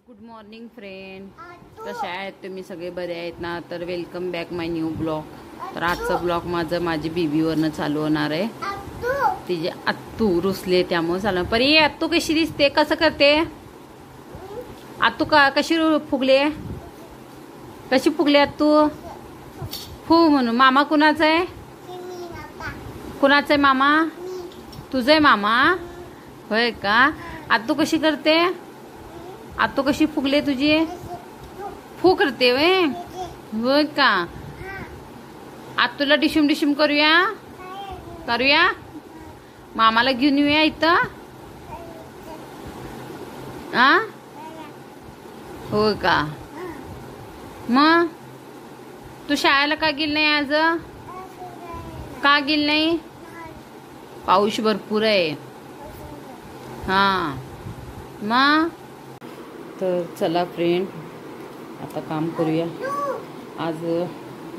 Good morning friend, कशा आहेत तुम्ही सगळे? बरे आहेत ना? तर वेलकम बॅक माय न्यू ब्लॉग. तर आजचा ब्लॉग माझी बेबीवरनं चालू होणार आहे. तिचे आत्तू रुसले त्यामुळे चालू. परी आत्तू कशी दिसते? कसं करते आत्तू? कशी फुगले? कशी फुगले आत्तू? फू म्हणून. मामा कुणाचा आहे? कुणाचा आहे मामा? तुझं आहे मामा? होय का? आत्तू कशी करते? आत्तू कशी फुगले तुझी? फू करते वे? होय का? आत्तूला डिशुम डिशुम करूया? करूया? मामाला घेऊन येऊया इथं? आ? होय का? मग तू शाळेला का गेली नाही आज? का गेली नाही? पाऊस भरपूर आहे. हा मग तर चला फ्रेंड, आता काम करूया. आज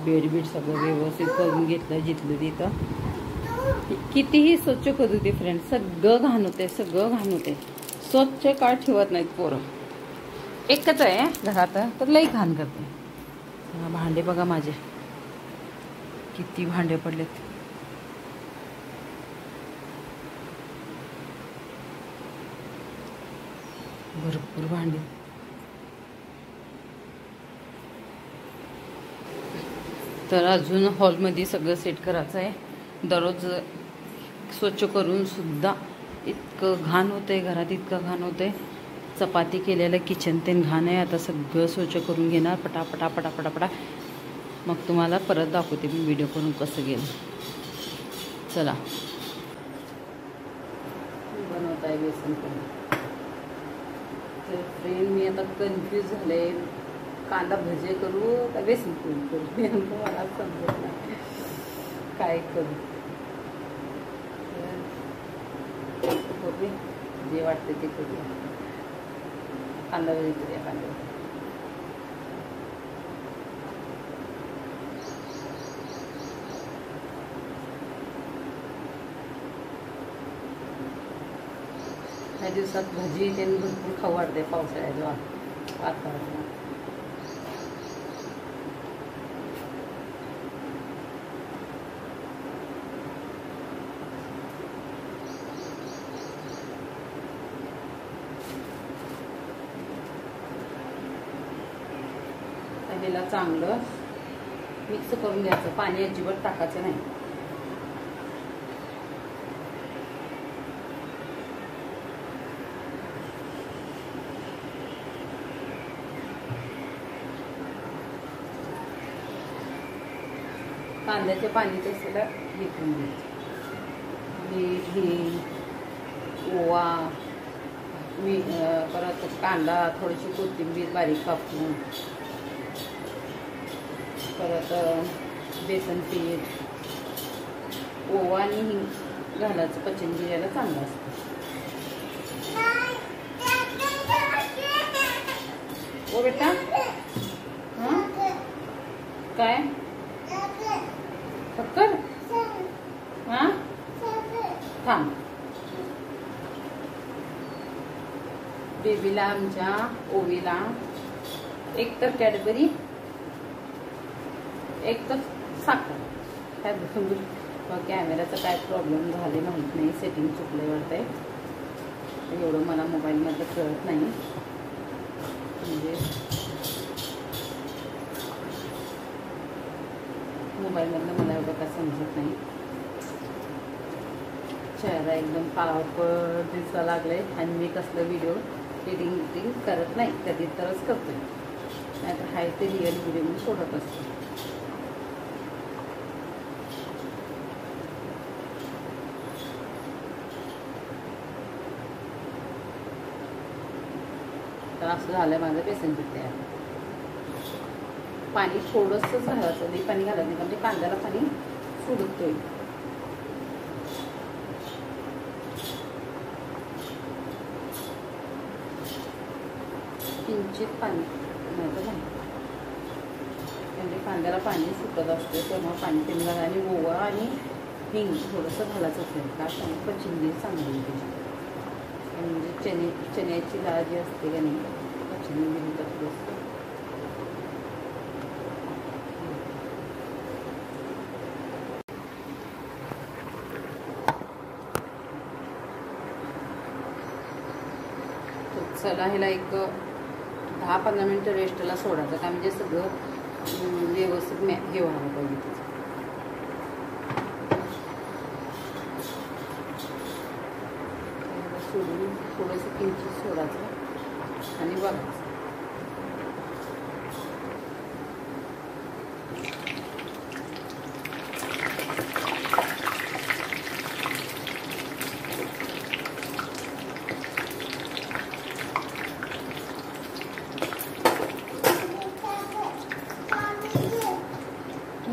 बेड सगळं व्यवस्थित करून घेतलं जिथलं तिथं. कितीही स्वच्छ करू दे फ्रेंड, सगळं घाण होते, सगळं घाण होते. स्वच्छ का ठेवत नाहीत पोरं. एकच आहे घरात तर लई घाण करते. भांडे बघा माझे, किती भांडे पडलेत. भरपूर भांडी. तर अजून हॉलमध्ये सगळं सेट करायचं आहे. दररोज स्वच्छ करून सुद्धा इतकं घाण होतंय घरात, इतकं घाण होतंय. चपाती केलेलं किचन ते घाण आहे. आता सगळं स्वच्छ करून घेणार पटापटा पटापटापटा. मग तुम्हाला परत दाखवते मी व्हिडिओ करून कसं गेलं. चला. बनवत आहे बेसन करून. तर फ्रेंड मी आता कन्फ्यूज झाले, कांदा भजे करू का बेसन पोळी करू नेमकं मला समजत नाही काय करू. जे वाटते ते करूया. कांदा भजी करूया. कांदा ह्या दिवसात भजी ते भरपूर खाऊ वाटते पावसाळ्याच्या वातावरणात. ह्याला चांगलं मिक्स करून घ्यायचं. पाणी अजिबात टाकायचं नाही. कांद्याच्या पाणीचं सगळं हे करून घ्यायचं. मीठ, हिंग, ओवा, परत कांदा, थोडीशी कोथिंबीर बारीक कापून, परत बेसन पीठ, ओवा आणि हिंग घालायचं. पचन क्रियेला चांगलं असतं. ओ बेटा, हां काय फक्कर? हां थांब. बेबीला आमच्या ओवीला एक तर कॅडबरी, एक तर साखर. काय कॅमेराचा काय प्रॉब्लेम झाले माहीत नाही, सेटिंग चुकले वाटतंय. एवढं मला मोबाईलमध्ये कळत नाही. म्हणजे मोबाईलमधलं मला एवढं काय समजत नाही. चेहरा एकदम काळपट दिसायला लागलाय. आणि मी कसलं व्हिडिओ एडिटिंग करत नाही, कधी तरच करतोय. नाहीतर हाय ते रिअल व्हिडिओ मी सोडत असते. तर असं झालंय माझं बेसन पीठ तयार. पाणी थोडंसंच घालायचं, नाही पाणी घालायचं नाही, म्हणजे कांद्याला पाणी सुडतोय. किंचित पाणी नाही तर नाही, म्हणजे कांद्याला पाणी सुटत असते तेव्हा पाणी कमी घाला. आणि ओवा आणि हिंग थोडंसं घालायचं असेल का पचन चांगली त्याची. म्हणजे चण्याची डाळ जी असते का नाही, याच्याने दिली तर थोडंसं. चला ह्याला एक 10-15 मिनटं रेस्टला सोडायचं का म्हणजे सगळं व्यवस्थित हे व्हायला पाहिजे त्याचं. सोडून थोडंसं किंचित सोडायचं आणि बघायचं.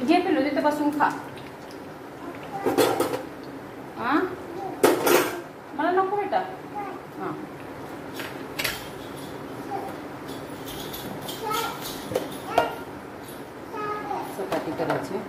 घे पिल्लू तिथे बसून खा. हां मला नको बेटा. हां चपाती करायची.